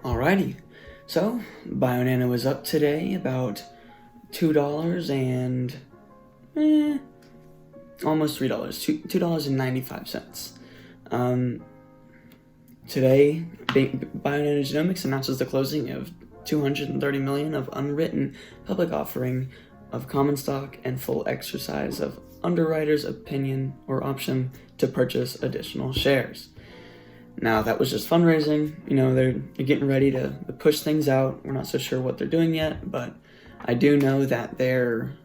Alrighty, so BioNano is up today about $2 and almost $3, $2.95. Today, BioNano Genomics announces the closing of $230 million of unwritten public offering of common stock and full exercise of underwriter's opinion or option to purchase additional shares. Now, that was just fundraising. They're getting ready to push things out. We're not so sure what they're doing yet, but I do know that their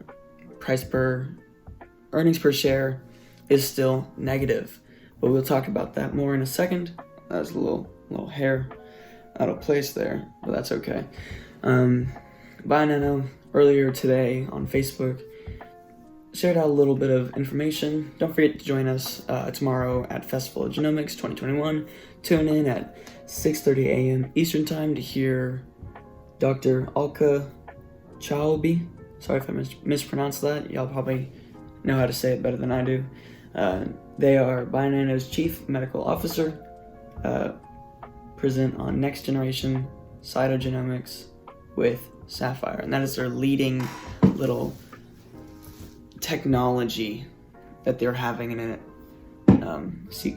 earnings per share is still negative. But we'll talk about that more in a second. That's a little hair out of place there, but that's okay. BioNano earlier today on Facebook shared out a little bit of information. Don't forget to join us tomorrow at Festival of Genomics 2021. Tune in at 6:30 a.m. Eastern Time to hear Dr. Alka Chaubi. Sorry if I mispronounced that. Y'all probably know how to say it better than I do. They are BioNano's Chief Medical Officer, present on Next Generation Cytogenomics with Sapphire. And that is their leading little technology that they're having in it,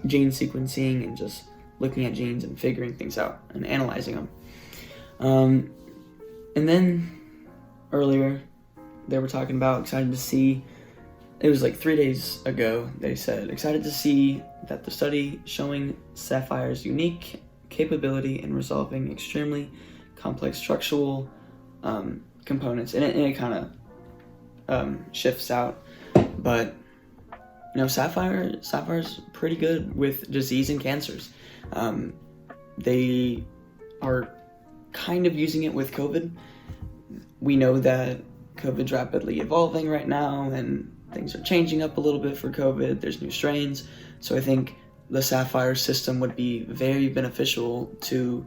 gene sequencing and just looking at genes and figuring things out and analyzing them. And then earlier they were talking about excited to see, it was like 3 days ago, they said excited to see that the study showing Sapphire's unique capability in resolving extremely complex structural components, and it kind of shifts out, but Sapphire's pretty good with disease and cancers. They are kind of using it with COVID. We know that COVID's rapidly evolving right now, and things are changing up a little bit for COVID. There's new strains, so I think the Sapphire system would be very beneficial to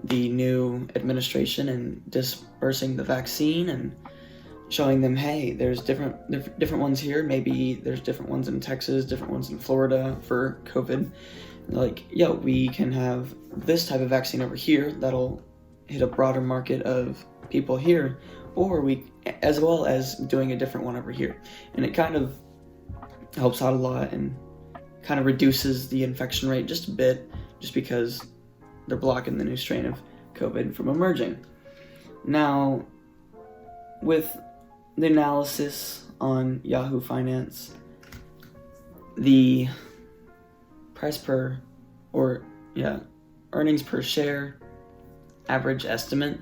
the new administration in dispersing the vaccine and showing them, hey, there's different ones here. Maybe there's different ones in Texas, different ones in Florida for COVID. Like, we can have this type of vaccine over here that'll hit a broader market of people here, or as well as doing a different one over here. And it kind of helps out a lot and kind of reduces the infection rate just a bit, just because they're blocking the new strain of COVID from emerging. Now, with the analysis on Yahoo Finance, the earnings per share average estimate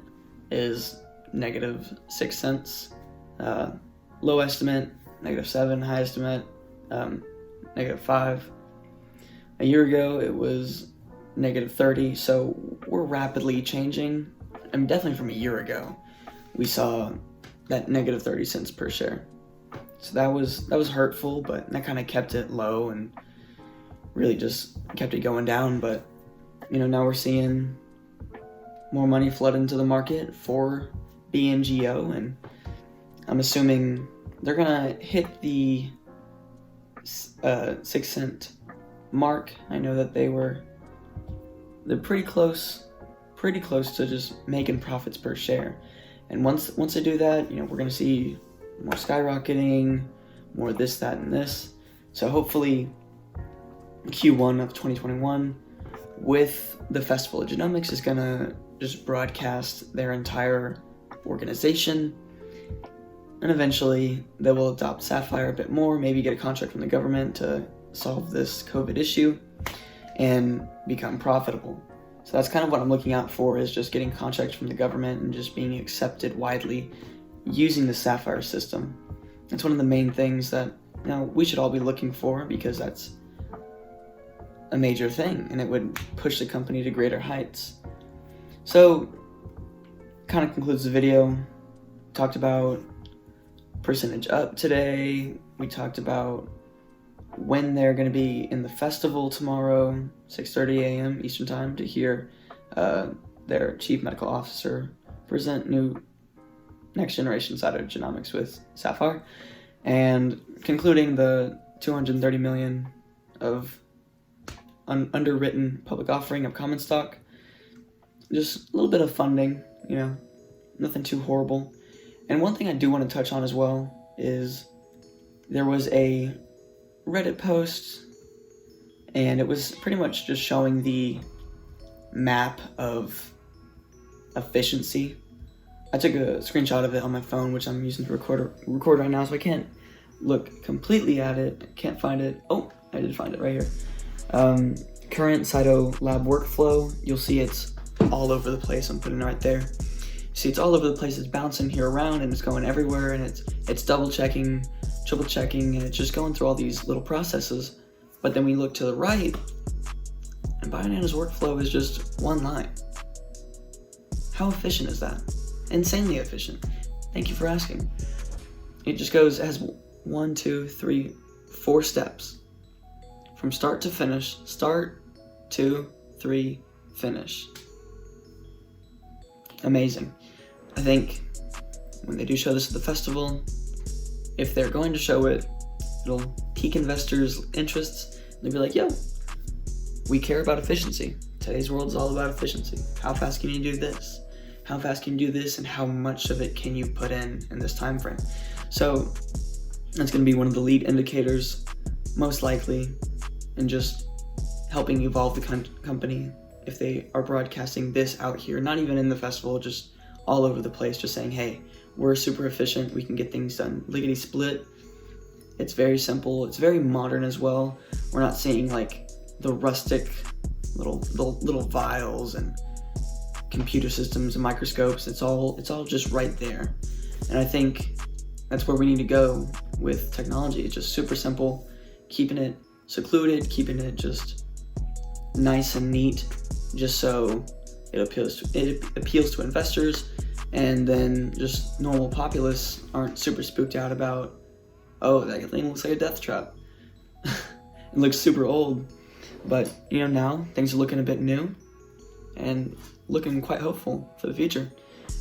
is -6 cents. Low estimate, -7, high estimate, -5. A year ago, it was -30, so we're rapidly changing. I mean, definitely from a year ago, we saw that -30 cents per share. So that was hurtful, but that kind of kept it low and really just kept it going down. But, now we're seeing more money flood into the market for BNGO, and I'm assuming they're gonna hit the 6 cent mark. I know that they're pretty close to just making profits per share. And once they do that, we're gonna see more skyrocketing, more this, that, and this. So hopefully Q1 of 2021 with the Festival of Genomics is gonna just broadcast their entire organization, and eventually they will adopt Sapphire a bit more, maybe get a contract from the government to solve this COVID issue and become profitable. So that's kind of what I'm looking out for, is just getting contracts from the government and just being accepted widely using the Sapphire system. That's one of the main things that we should all be looking for, because that's a major thing and it would push the company to greater heights. So kind of concludes the video. Talked about percentage up today. We talked about when they're going to be in the festival tomorrow, 6:30 a.m. Eastern Time, to hear their Chief Medical Officer present new Next Generation Cytogenomics with Sapphire, and concluding the $230 million of underwritten public offering of common stock. just a little bit of funding, nothing too horrible. And one thing I do want to touch on as well is there was a Reddit post, and it was pretty much just showing the map of efficiency. I took a screenshot of it on my phone, which I'm using to record right now, so I can't look completely at it. Can't find it. Oh, I did find it right here. Current Cyto lab workflow. You'll see it's all over the place. I'm putting it right there. See, it's all over the place. It's bouncing here around, and it's going everywhere, and it's double checking, triple checking, and it's just going through all these little processes. But then we look to the right, and Bionana's workflow is just one line. How efficient is that? Insanely efficient. Thank you for asking. It just goes as 1, 2, 3, 4 steps from start to finish. Start, 2, 3, finish. Amazing. I think when they do show this at the festival, if they're going to show it, it'll pique investors' interests. They'll be like, yo, we care about efficiency. Today's world is all about efficiency. How fast can you do this? How fast can you do this, and how much of it can you put in this time frame? So that's going to be one of the lead indicators, most likely, in just helping evolve the company if they are broadcasting this out here, not even in the festival, just all over the place, just saying, hey, we're super efficient, we can get things done lickety split. It's very simple, it's very modern as well. We're not seeing like the rustic little vials and computer systems and microscopes. It's all just right there. And I think that's where we need to go with technology. It's just super simple, keeping it secluded, keeping it just nice and neat, just so it appeals to investors, and then just normal populace aren't super spooked out about, oh, that thing looks like a death trap. It looks super old, but now things are looking a bit new and looking quite hopeful for the future.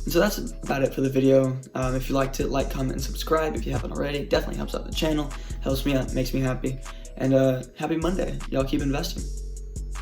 And so that's about it for the video. If you liked it, like, comment, and subscribe if you haven't already. Definitely helps out the channel, helps me out, makes me happy. And happy Monday. Y'all keep investing.